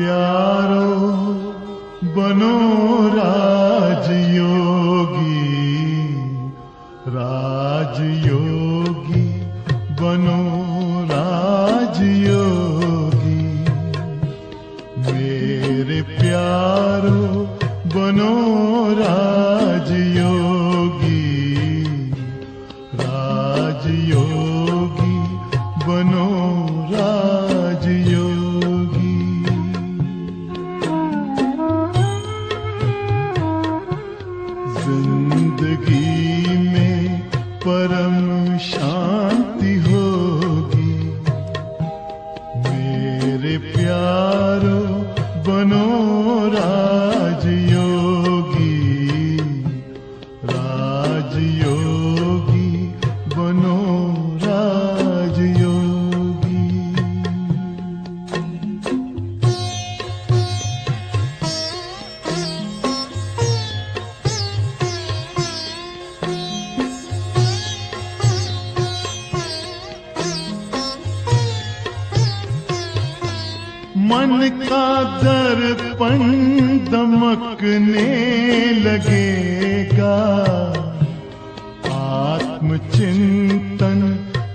प्यारो बनो राजयोगी, राजयोगी बनो राजयोगी। मेरे प्यारो बनो राजयोगी, राजयोगी बनो राजयोगी। जिंदगी में परम शांति होगी। मेरे प्यारो बनो राजयोगी, राजयोगी बनो राजयोगी। मन का दर्पण दमकने लगेगा, आत्मचिंतन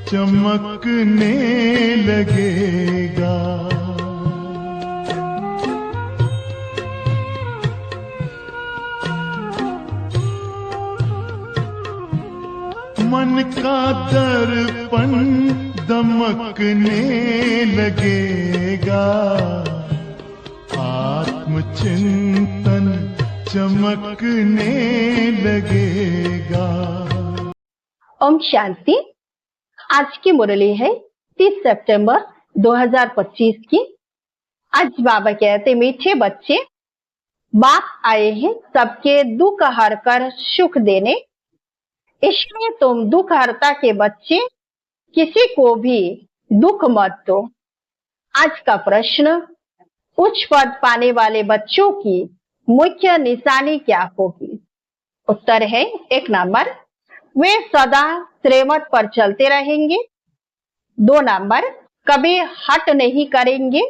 चमकने लगेगा। मन का दर्पण दमकने लगेगा, आत्मचिंतन चमकने लगेगा। ओम शांति। आज की मुरली है 30 सितंबर 2025 की। आज बाबा कहते, मीठे बच्चे, बाप आए हैं सबके दुख हरकर सुख देने, इसलिए तुम दुख हरता के बच्चे किसी को भी दुख मत दो। आज का प्रश्न, उच्च पद पाने वाले बच्चों की मुख्य निशानी क्या होगी? उत्तर है 1 नंबर, वे सदा श्रीमत पर चलते रहेंगे। 2 नंबर, कभी हट नहीं करेंगे।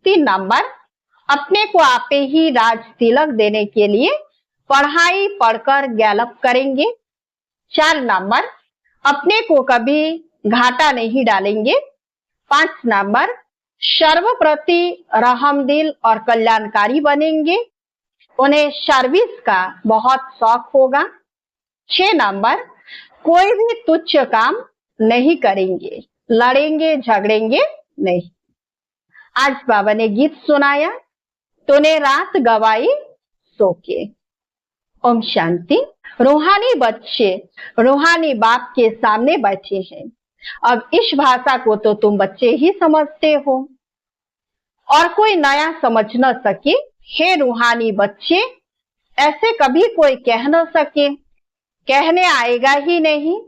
3 नंबर, अपने को आपे ही राज तिलक देने के लिए पढ़ाई पढ़कर गैलप करेंगे। 4 नंबर, अपने को कभी घाटा नहीं डालेंगे। 5 नंबर, सर्वप्रति रहमदिल और कल्याणकारी बनेंगे। उन्हें सर्विस का बहुत शौक होगा। 6 नंबर, कोई भी तुच्छ काम नहीं करेंगे, लड़ेंगे झगड़ेंगे नहीं। आज बाबा ने गीत सुनाया, तूने रात गवाई सो के। ओम शांति। रूहानी बच्चे रूहानी बाप के सामने बैठे हैं। अब इस भाषा को तो तुम बच्चे ही समझते हो और कोई नया समझ न सके। हे रूहानी बच्चे, ऐसे कभी कोई कह न सके, कहने आएगा ही नहीं।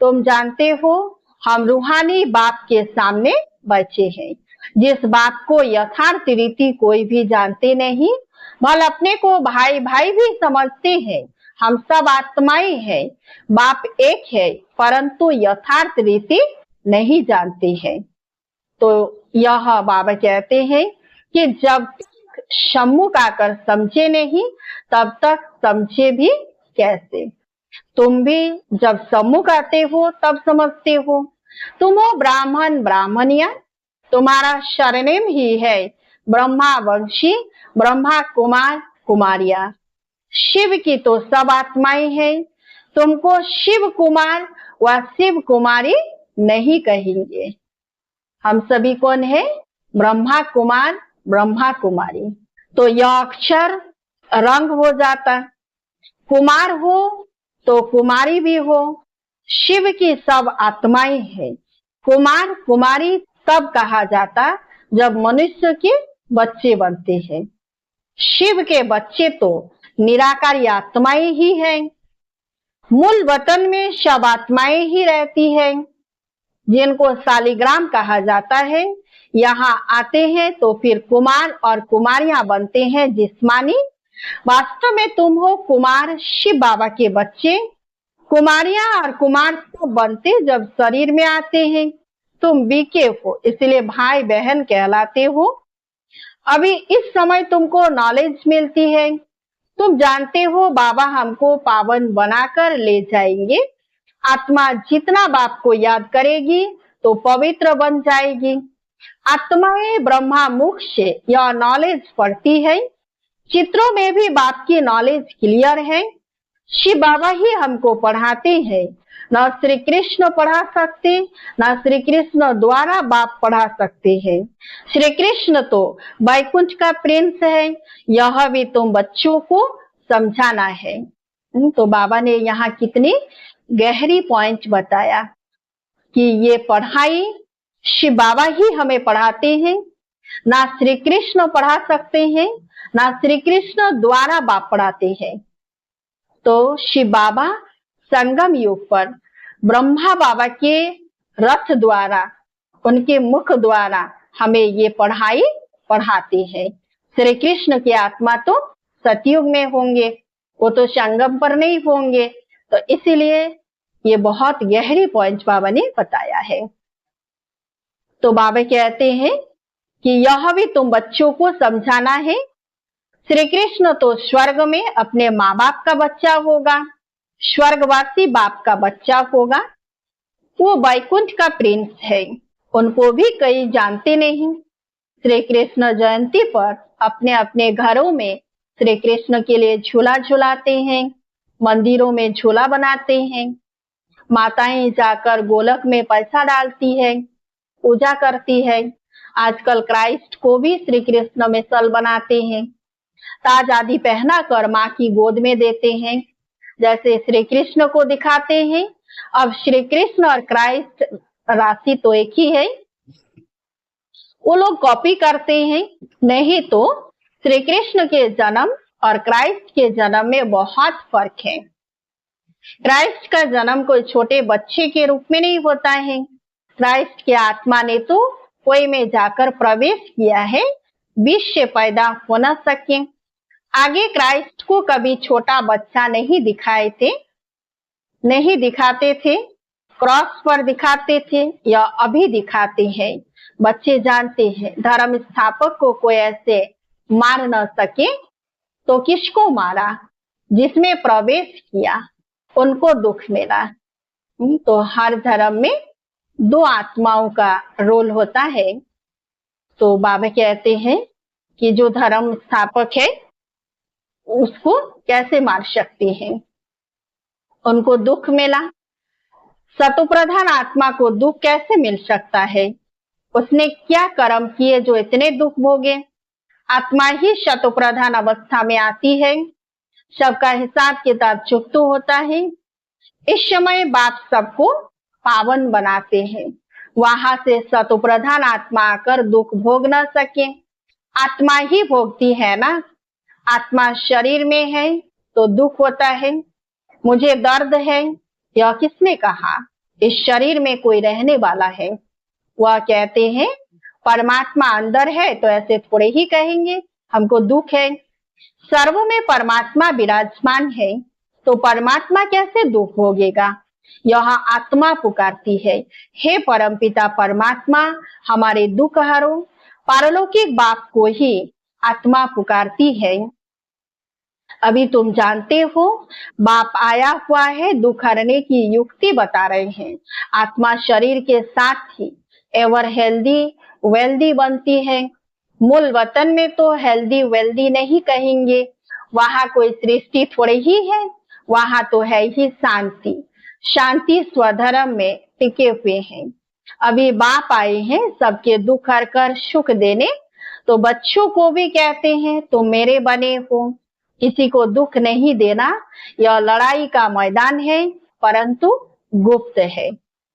तुम जानते हो हम रूहानी बाप के सामने बैठे हैं, जिस बात को यथार्थ रीति कोई भी जानते नहीं। भले अपने को भाई भाई भी समझते हैं, हम सब आत्माएं हैं, बाप एक है, परंतु यथार्थ रीति नहीं जानते हैं। तो यह बाबा कहते हैं कि जब सम्मुख आकर समझे नहीं, तब तक समझे भी कैसे? तुम भी जब सम्मुख आते हो तब समझते हो। तुम हो ब्राह्मण ब्राह्मणिया, तुम्हारा सरनेम ही है ब्रह्मा वंशी, ब्रह्मा कुमार कुमारिया। शिव की तो सब आत्माएं हैं, तुमको शिव कुमार व शिव कुमारी नहीं कहेंगे। हम सभी कौन है? ब्रह्मा कुमार ब्रह्मा कुमारी। तो यह अक्षर रंग हो जाता, कुमार हो तो कुमारी भी हो। शिव की सब आत्माएं हैं, कुमार कुमारी तब कहा जाता जब मनुष्य के बच्चे बनते हैं। शिव के बच्चे तो निराकारी आत्माएं ही हैं। मूल वतन में सब आत्माएं ही रहती हैं, जिनको शालिग्राम कहा जाता है। यहाँ आते हैं तो फिर कुमार और कुमारियां बनते हैं जिस्मानी। वास्तव में तुम हो कुमार शिव बाबा के बच्चे। कुमारियां और कुमार तो बनते जब शरीर में आते हैं। तुम बीके हो, इसलिए भाई बहन कहलाते हो। अभी इस समय तुमको नॉलेज मिलती है, तुम जानते हो बाबा हमको पावन बनाकर ले जाएंगे। आत्मा जितना बाप को याद करेगी तो पवित्र बन जाएगी। आत्माएं ब्रह्मा मुख से यह नॉलेज पढ़ती है। चित्रों में भी बाप की नॉलेज क्लियर है। शिव बाबा ही हमको पढ़ाते हैं, न श्री कृष्ण पढ़ा सकते, न श्री कृष्ण द्वारा बाप पढ़ा सकते हैं। श्री कृष्ण तो वैकुंठ का प्रिंस है, यह भी तुम बच्चों को समझाना है। तो बाबा ने यहाँ कितनी गहरी पॉइंट बताया कि ये पढ़ाई शिव बाबा ही हमें पढ़ाते हैं, ना श्री कृष्ण पढ़ा सकते हैं, ना श्री कृष्ण द्वारा बाप पढ़ाते हैं। तो शिव बाबा संगम युग पर ब्रह्मा बाबा के रथ द्वारा, उनके मुख द्वारा हमें ये पढ़ाई पढ़ाते हैं। श्री कृष्ण की आत्मा तो सतयुग में होंगे, वो तो संगम पर नहीं होंगे। तो इसीलिए ये बहुत गहरी पॉइंट बाबा ने बताया है। तो बाबा कहते हैं कि यह भी तुम बच्चों को समझाना है। श्री कृष्ण तो स्वर्ग में अपने माँ बाप का बच्चा होगा, स्वर्गवासी बाप का बच्चा होगा। वो वैकुंठ का प्रिंस है, उनको भी कई जानते नहीं। श्री कृष्ण जयंती पर अपने अपने घरों में श्री कृष्ण के लिए झूला झूलाते हैं, मंदिरों में झूला बनाते हैं। माताएं जाकर गोलक में पैसा डालती है, पूजा करती है। आजकल क्राइस्ट को भी श्री कृष्ण में सल बनाते हैं, ताज आदि पहना कर माँ की गोद में देते हैं, जैसे श्री कृष्ण को दिखाते हैं। अब श्री कृष्ण और क्राइस्ट राशि तो एक ही है, वो लोग कॉपी करते हैं। नहीं तो श्री कृष्ण के जन्म और क्राइस्ट के जन्म में बहुत फर्क है। क्राइस्ट का जन्म कोई छोटे बच्चे के रूप में नहीं होता है। क्राइस्ट की आत्मा ने तो कोई में जाकर प्रवेश किया है, विष से पैदा हो न सके। आगे क्राइस्ट को कभी छोटा बच्चा नहीं दिखाते थे, क्रॉस पर दिखाते थे या अभी दिखाते हैं। बच्चे जानते हैं धर्म स्थापक को कोई ऐसे मार न सके तो किसको मारा? जिसमें प्रवेश किया उनको दुख मिला। तो हर धर्म में दो आत्माओं का रोल होता है। तो बाबा कहते हैं कि जो धर्म स्थापक है उसको कैसे मार सकते हैं, उनको दुख मिला। सतोप्रधान आत्मा को दुख कैसे मिल सकता है? उसने क्या कर्म किए जो इतने दुख भोगे? आत्मा ही शतोप्रधान अवस्था में आती है, सबका हिसाब किताब चुकता होता है। इस समय बाप सबको पावन बनाते हैं, वहां से सतोप्रधान आत्मा आकर दुख भोग न सके। आत्मा ही भोगती है ना, आत्मा शरीर में है तो दुख होता है। मुझे दर्द है, यह किसने कहा? इस शरीर में कोई रहने वाला है। वह कहते हैं परमात्मा अंदर है तो ऐसे थोड़े ही कहेंगे हमको दुख है। सर्व में परमात्मा विराजमान है तो परमात्मा कैसे दुख भोगेगा? यहाँ आत्मा पुकारती है, हे परमपिता परमात्मा हमारे दुख हरो। पारलौकिक बाप को ही आत्मा पुकारती है। अभी तुम जानते हो बाप आया हुआ है दुख हरने की युक्ति बता रहे हैं। आत्मा शरीर के साथ ही एवर हेल्दी वेल्दी बनती है। मूल वतन में तो हेल्दी वेल्दी नहीं कहेंगे, वहां कोई सृष्टि थोड़ी ही है, वहां तो है ही शांति। शांति स्वधर्म में टिके हुए हैं। अभी बाप आए हैं सबके दुख हर कर सुख देने। तो बच्चों को भी कहते हैं तुम मेरे बने हो, किसी को दुख नहीं देना। यह लड़ाई का मैदान है परंतु गुप्त है,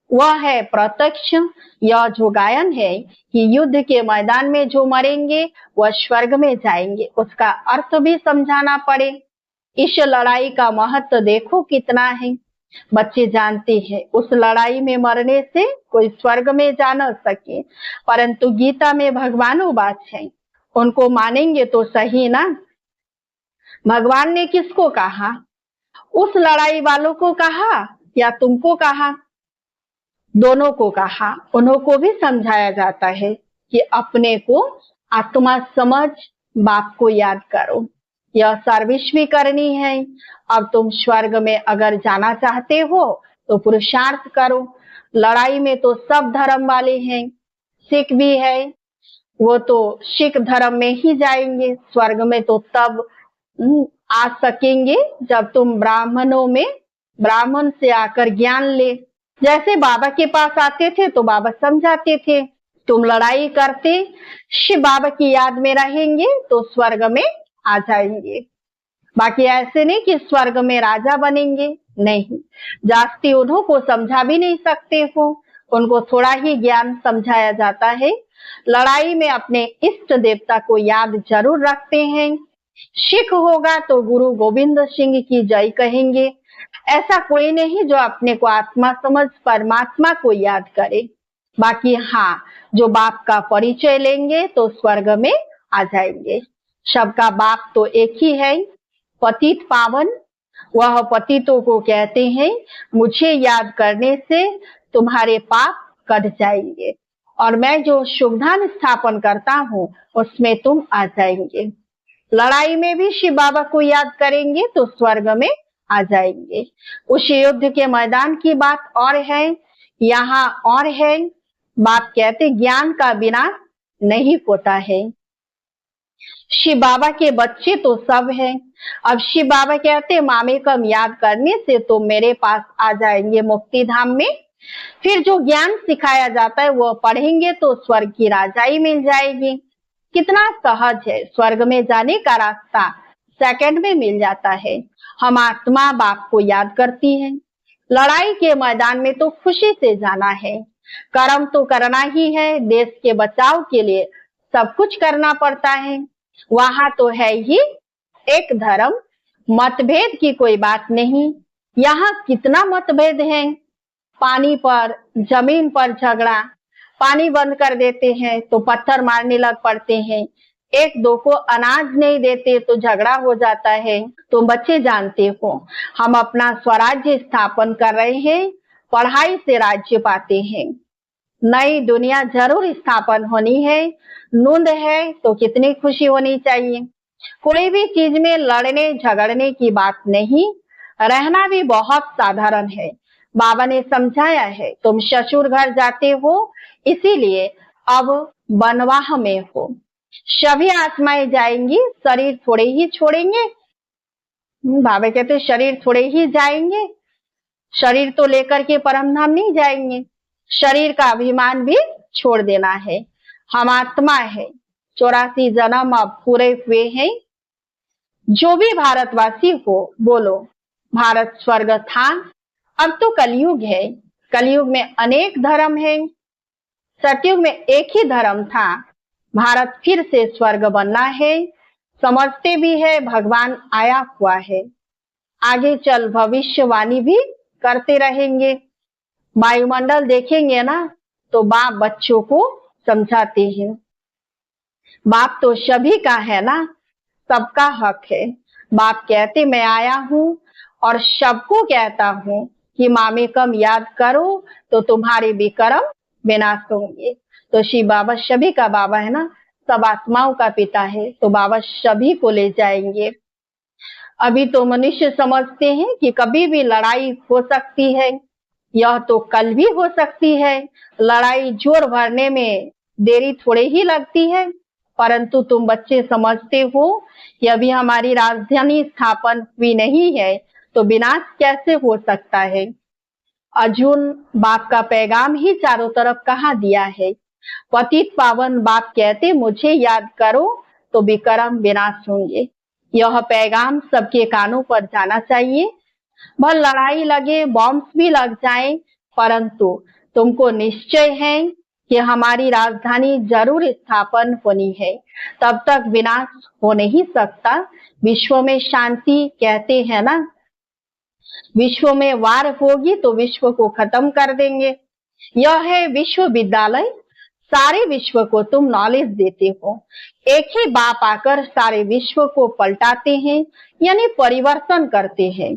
वह है प्रत्यक्ष। यह जो गायन है कि युद्ध के मैदान में जो मरेंगे वह स्वर्ग में जाएंगे, उसका अर्थ भी समझाना पड़े। इस लड़ाई का महत्व देखो कितना है। बच्चे जानते हैं उस लड़ाई में मरने से कोई स्वर्ग में जा न सके, परंतु गीता में भगवानों बात है, उनको मानेंगे तो सही ना। भगवान ने किसको कहा? उस लड़ाई वालों को कहा या तुमको कहा? दोनों को कहा। उन्हों को भी समझाया जाता है कि अपने को आत्मा समझ बाप को याद करो। यह सर्विस भी करनी है। अब तुम स्वर्ग में अगर जाना चाहते हो तो पुरुषार्थ करो। लड़ाई में तो सब धर्म वाले हैं, सिख भी है, वो तो सिख धर्म में ही जाएंगे। स्वर्ग में तो तब आ सकेंगे जब तुम ब्राह्मण से आकर ज्ञान ले। जैसे बाबा के पास आते थे तो बाबा समझाते थे, तुम लड़ाई करते शिव बाबा की याद में रहेंगे तो स्वर्ग में आ जाएंगे। बाकी ऐसे नहीं कि स्वर्ग में राजा बनेंगे, नहीं। जास्ती उन्हों को समझा भी नहीं सकते हो, उनको थोड़ा ही ज्ञान समझाया जाता है। लड़ाई में अपने इष्ट देवता को याद जरूर रखते हैं। सिख होगा तो गुरु गोविंद सिंह की जय कहेंगे। ऐसा कोई नहीं जो अपने को आत्मा समझ परमात्मा को याद करे। बाकी हाँ, जो बाप का परिचय लेंगे तो स्वर्ग में आ जाएंगे। सबका बाप तो एक ही है, पतित पावन। वह पतितों को कहते हैं, मुझे याद करने से तुम्हारे पाप कट जाएंगे और मैं जो शुभधाम स्थापन करता हूँ उसमें तुम आ जाएंगे। लड़ाई में भी शिव बाबा को याद करेंगे तो स्वर्ग में आ जाएंगे। उस युद्ध के मैदान की बात और है, यहाँ और है। बाप कहते ज्ञान का बिना नहीं होता है। शिव बाबा के बच्चे तो सब हैं। अब शिव बाबा कहते मामे कम याद करने से तो मेरे पास आ जाएंगे मुक्ति धाम में। फिर जो ज्ञान सिखाया जाता है वो पढ़ेंगे तो स्वर्ग की राजाई मिल जाएगी। कितना सहज है, स्वर्ग में जाने का रास्ता सेकंड में मिल जाता है। हम आत्मा बाप को याद करती है। लड़ाई के मैदान में तो खुशी से जाना है। कर्म तो करना ही है, देश के बचाव के लिए सब कुछ करना पड़ता है। वहां तो है ही एक धर्म, मतभेद की कोई बात नहीं। यहाँ कितना मतभेद है, पानी पर, जमीन पर झगड़ा। पानी बंद कर देते हैं तो पत्थर मारने लग पड़ते हैं। एक दो को अनाज नहीं देते तो झगड़ा हो जाता है। तुम बच्चे जानते हो, हम अपना स्वराज्य स्थापन कर रहे हैं, पढ़ाई से राज्य पाते हैं। नई दुनिया जरूर स्थापन होनी है। नूंद है तो कितनी खुशी होनी चाहिए। कोई भी चीज में लड़ने झगड़ने की बात नहीं, रहना भी बहुत साधारण है। बाबा ने समझाया है, तुम ससुर घर जाते हो इसीलिए अब बनवाह में हो। सभी आत्माएं जाएंगी, शरीर थोड़े ही छोड़ेंगे। बाबा कहते शरीर थोड़े ही जाएंगे, शरीर तो लेकर के परम धाम नहीं जाएंगे। शरीर का अभिमान भी छोड़ देना है। हम आत्मा है, 84 जन्म अब पूरे हुए हैं। जो भी भारतवासी हो बोलो, भारत स्वर्ग था, अब तो कलयुग है। कलयुग में अनेक धर्म है, सतयुग में एक ही धर्म था। भारत फिर से स्वर्ग बनना है। समझते भी है भगवान आया हुआ है। आगे चल भविष्यवाणी भी करते रहेंगे। वायुमंडल देखेंगे ना तो बाप बच्चों को समझाते हैं। बाप तो सभी का है ना, सबका हक है। बाप कहते मैं आया हूँ और सबको कहता हूँ कि मामे कम याद करो तो तुम्हारे विक्रम विनाश होंगे। तो शिव बाबा सभी का बाबा है ना, सब आत्माओं का पिता है, तो बाबा सभी को ले जाएंगे। अभी तो मनुष्य समझते हैं कि कभी भी लड़ाई हो सकती है, यह तो कल भी हो सकती है। लड़ाई जोर भरने में देरी थोड़े ही लगती है, परंतु तुम बच्चे समझते हो कि अभी हमारी राजधानी स्थापन हुई नहीं है तो विनाश कैसे हो सकता है। अर्जुन बाप का पैगाम ही चारों तरफ कहाँ दिया है। पतित पावन बाप कहते मुझे याद करो तो विक्रम विनाश होंगे। यह पैगाम सबके कानों पर जाना चाहिए। भले लड़ाई लगे, बॉम्ब्स भी लग जाएं, परंतु तुमको निश्चय है कि हमारी राजधानी जरूर स्थापन होनी है। तब तक विनाश हो नहीं सकता। विश्व में शांति कहते हैं ना, विश्व में वार होगी तो विश्व को खत्म कर देंगे। यह है विश्वविद्यालय, सारे विश्व को तुम नॉलेज देते हो। एक ही बाप आकर सारे विश्व को पलटाते हैं, यानी परिवर्तन करते हैं।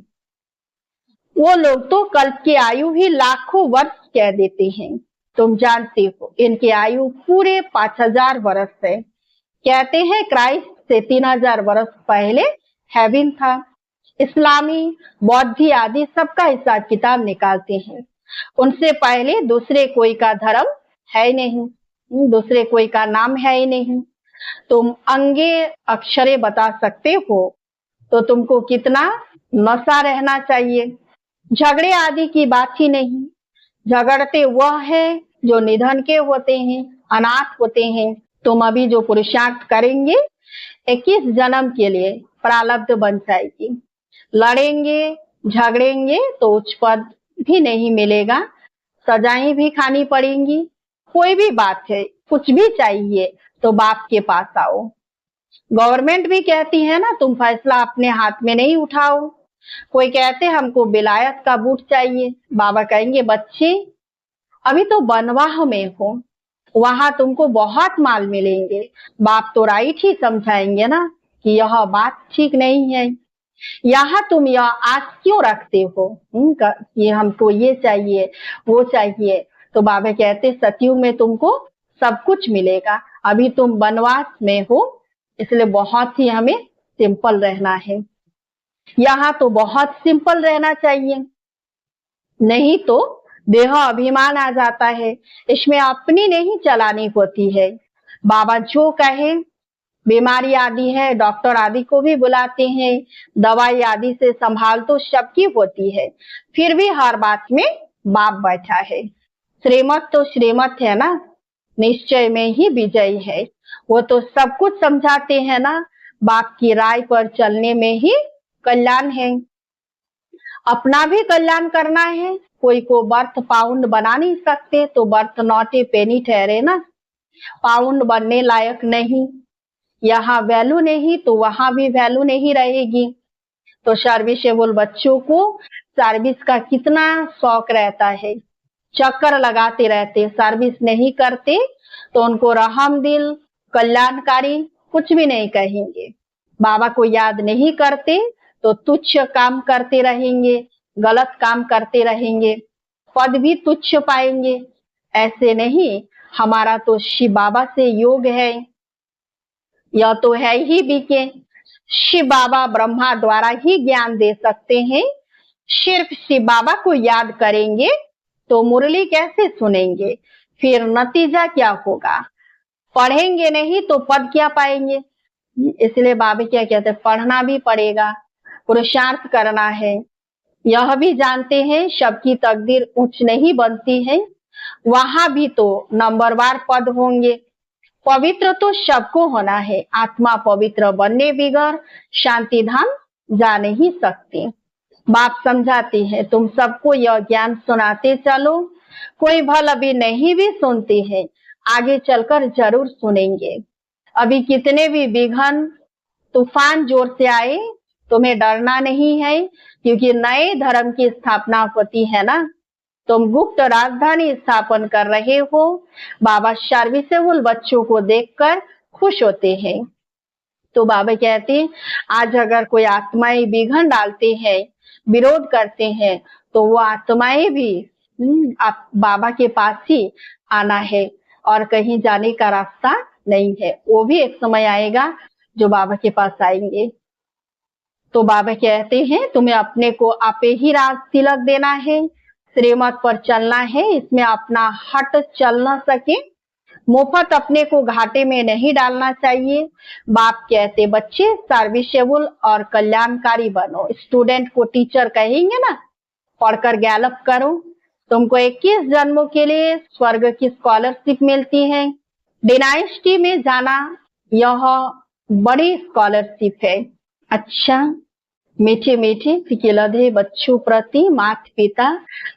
वो लोग तो कल्प की आयु ही लाखों वर्ष कह देते हैं। तुम जानते हो इनकी आयु पूरे 5000 वर्ष है। कहते हैं क्राइस्ट से 3000 वर्ष पहले हेवन था। इस्लामी, बौद्धी आदि सबका हिसाब किताब निकालते हैं। उनसे पहले दूसरे कोई का धर्म है ही नहीं, दूसरे कोई का नाम है ही नहीं। तुम अंगे अक्षरे बता सकते हो तो तुमको कितना नशा रहना चाहिए। झगड़े आदि की बात ही नहीं। झगड़ते वह है जो निधन के होते हैं, अनाथ होते हैं। तुम अभी जो पुरुषार्थ करेंगे 21 जन्म के लिए प्रारब्ध बन जाएगी। लड़ेंगे झगड़ेंगे तो उच्च पद भी नहीं मिलेगा, सजाएं भी खानी पड़ेंगी। कोई भी बात है, कुछ भी चाहिए तो बाप के पास आओ। गवर्नमेंट भी कहती है ना, तुम फैसला अपने हाथ में नहीं उठाओ। कोई कहते हमको विलायत का बूट चाहिए, बाबा कहेंगे बच्चे अभी तो बनवाह में हो, वहां तुमको बहुत माल मिलेंगे। बाप तो राइट ही समझाएंगे ना कि यह बात ठीक नहीं है, यहाँ तुम यह आस क्यों रखते हो कि हमको ये चाहिए वो चाहिए। तो बाबा कहते सतयुग में तुमको सब कुछ मिलेगा, अभी तुम वनवास में हो, इसलिए बहुत ही हमें सिंपल रहना है। यहाँ तो बहुत सिंपल रहना चाहिए, नहीं तो देह अभिमान आ जाता है, इसमें अपनी नहीं चलानी होती है। बाबा जो कहे, बीमारी आदि है डॉक्टर आदि को भी बुलाते हैं, दवाई आदि से संभाल तो सबकी होती है, फिर भी हर बात में बाप बैठा है। श्रीमत तो श्रीमत है ना, निश्चय में ही विजय है। वो तो सब कुछ समझाते हैं ना, बाप की राय पर चलने में ही कल्याण है। अपना भी कल्याण करना है। कोई को बर्थ पाउंड बना नहीं सकते तो बर्थ नॉट ए पेनी ठहरे ना, पाउंड बनने लायक नहीं। यहाँ वैल्यू नहीं तो वहां भी वैल्यू नहीं रहेगी। तो सर्विसेबल बच्चों को सर्विस का कितना शौक रहता है, चक्कर लगाते रहते, सर्विस नहीं करते तो उनको रहमदिल कल्याणकारी कुछ भी नहीं कहेंगे। बाबा को याद नहीं करते तो तुच्छ काम करते रहेंगे, गलत काम करते रहेंगे, पद भी तुच्छ पाएंगे। ऐसे नहीं, हमारा तो शिव बाबा से योग है, यह तो है ही बीके। शिव बाबा ब्रह्मा द्वारा ही ज्ञान दे सकते हैं। सिर्फ शिव बाबा को याद करेंगे तो मुरली कैसे सुनेंगे, फिर नतीजा क्या होगा। पढ़ेंगे नहीं तो पद क्या पाएंगे। इसलिए बाबा क्या कहते हैं, पढ़ना भी पड़ेगा, पुरुषार्थ करना है। यह भी जानते हैं सबकी तकदीर उच्च नहीं बनती है, वहां भी तो नंबरवार पद होंगे। पवित्र तो सबको होना है, आत्मा पवित्र बनने बिगड़ शांति धाम जा नहीं सकते। बाप समझाते हैं तुम सबको यह ज्ञान सुनाते चलो। कोई भल अभी नहीं भी सुनते हैं, आगे चलकर जरूर सुनेंगे। अभी कितने भी विघ्न तूफान जोर से आए, तुम्हें डरना नहीं है, क्योंकि नए धर्म की स्थापना होती है ना। तुम गुप्त राजधानी स्थापन कर रहे हो। बाबा सर्विसेबल बच्चों को देखकर खुश होते हैं। तो बाबा कहते हैं आज अगर कोई आत्माएं विघ्न डालते हैं, विरोध करते हैं, तो वो आत्माएं भी आप बाबा के पास ही आना है और कहीं जाने का रास्ता नहीं है। वो भी एक समय आएगा जो बाबा के पास आएंगे। तो बाबा कहते हैं तुम्हें अपने को आपे ही राज तिलक देना है, श्रीमत पर चलना है, इसमें अपना हट चल न सके। मुफ्त अपने को घाटे में नहीं डालना चाहिए। बाप कहते बच्चे सर्विसेबल और कल्याणकारी बनो। स्टूडेंट को टीचर कहेंगे ना, पढ़कर गैलप करो, तुमको 21 जन्मों के लिए स्वर्ग की स्कॉलरशिप मिलती है। डायनेस्टी में जाना यह बड़ी स्कॉलरशिप है। अच्छा, मीठे मीठे फिकिलधे बच्चों प्रति माता पिता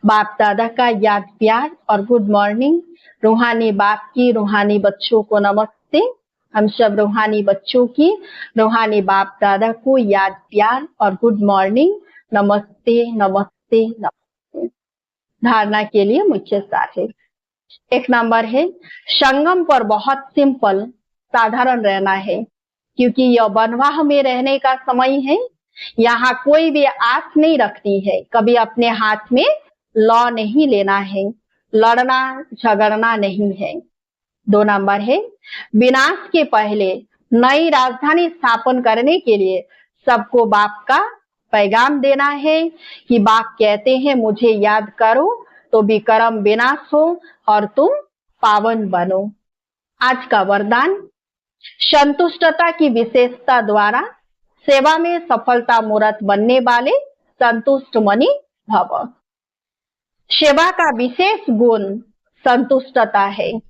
बाप दादा का याद प्यार और गुड मॉर्निंग। रूहानी बाप की रूहानी बच्चों को नमस्ते। हम सब रूहानी बच्चों की रूहानी बाप दादा को याद प्यार और गुड मॉर्निंग, नमस्ते नमस्ते नमस्ते। धारणा के लिए मुख्य सार है। एक नंबर है संगम पर बहुत सिंपल साधारण रहना है, क्योंकि यह वनवाह में रहने का समय है। यहाँ कोई भी आस नहीं रखती है, कभी अपने हाथ में लॉ नहीं लेना है, लड़ना झगड़ना नहीं है। 2 नंबर है विनाश के पहले नई राजधानी स्थापन करने के लिए सबको बाप का पैगाम देना है कि बाप कहते हैं मुझे याद करो तो विकर्म विनाश हो और तुम पावन बनो। आज का वरदान, संतुष्टता की विशेषता द्वारा सेवा में सफलता मूर्त बनने वाले संतुष्ट मनी भव। सेवा का विशेष गुण संतुष्टता है।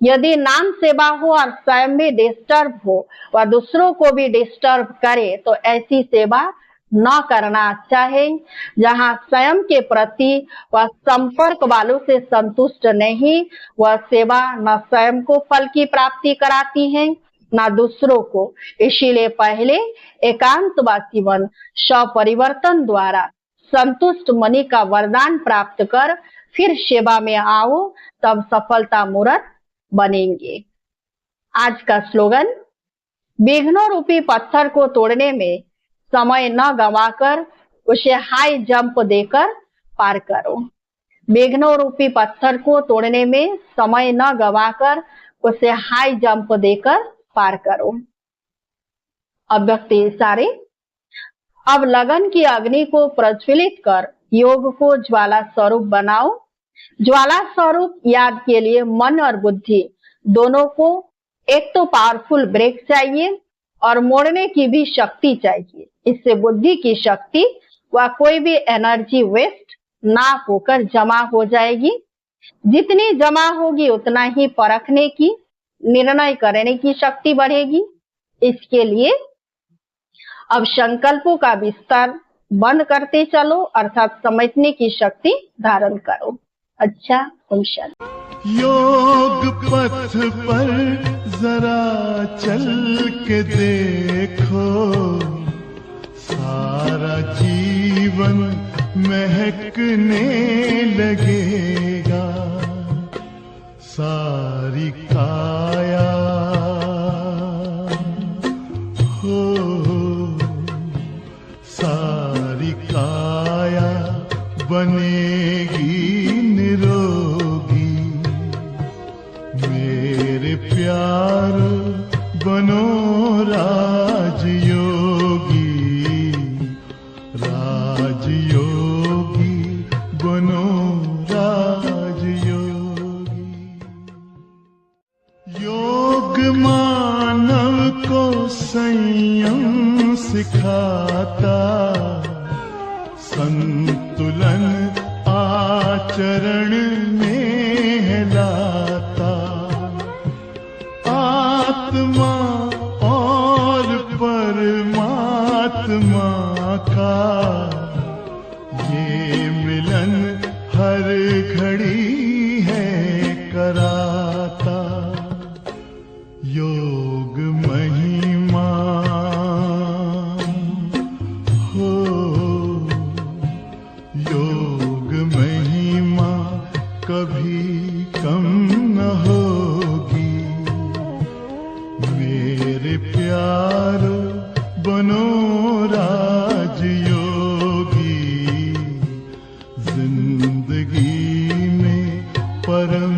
यदि नाम सेवा हो और स्वयं भी डिस्टर्ब हो व दूसरों को भी डिस्टर्ब करे तो ऐसी सेवा न करना अच्छा है। जहाँ स्वयं के प्रति व संपर्क वालों से संतुष्ट नहीं, वह सेवा न स्वयं को फल की प्राप्ति कराती है न दूसरों को। इसीलिए पहले एकांतवासी बन स्वपरिवर्तन द्वारा संतुष्ट मनी का वरदान प्राप्त कर फिर सेवा में आओ, तब सफलता मूर्त बनेंगे। आज का स्लोगन, विघ्नों रूपी पत्थर को तोड़ने में समय न गंवाकर उसे हाई जंप देकर पार करो। विघ्नों रूपी पत्थर को तोड़ने में समय न गंवाकर उसे हाई जंप देकर पार करो। अव्यक्त इशारे, अब लगन की अग्नि को प्रज्वलित कर योग को ज्वाला स्वरूप बनाओ। ज्वाला स्वरूप याद के लिए मन और बुद्धि दोनों को एक तो पावरफुल ब्रेक चाहिए और मोड़ने की भी शक्ति चाहिए। इससे बुद्धि की शक्ति व कोई भी एनर्जी वेस्ट ना होकर जमा हो जाएगी। जितनी जमा होगी उतना ही परखने की, निर्णय करने की शक्ति बढ़ेगी। इसके लिए अब संकल्पों का विस्तार बंद करते चलो, अर्थात समेटने की शक्ति धारण करो। अच्छा, ओम शांति। योग पथ पर जरा चल के देखो, सारा जीवन महकने लगेगा। सारी काया हो, सारी काया बनेगी निरोगी। मेरे प्यार बनो राजयोगी, राजयोगी बनो राजयोगी। योग मानव को संयम सिखाता, संतुलन आचरण में लाता। आत्मा और परमात्मा का ये मिलन हर घड़ी है कराता। योग महिमा हो, योग महिमा कभी कम न होगी। मेरे प्यारो बनो राजयोगी, जिंदगी में परम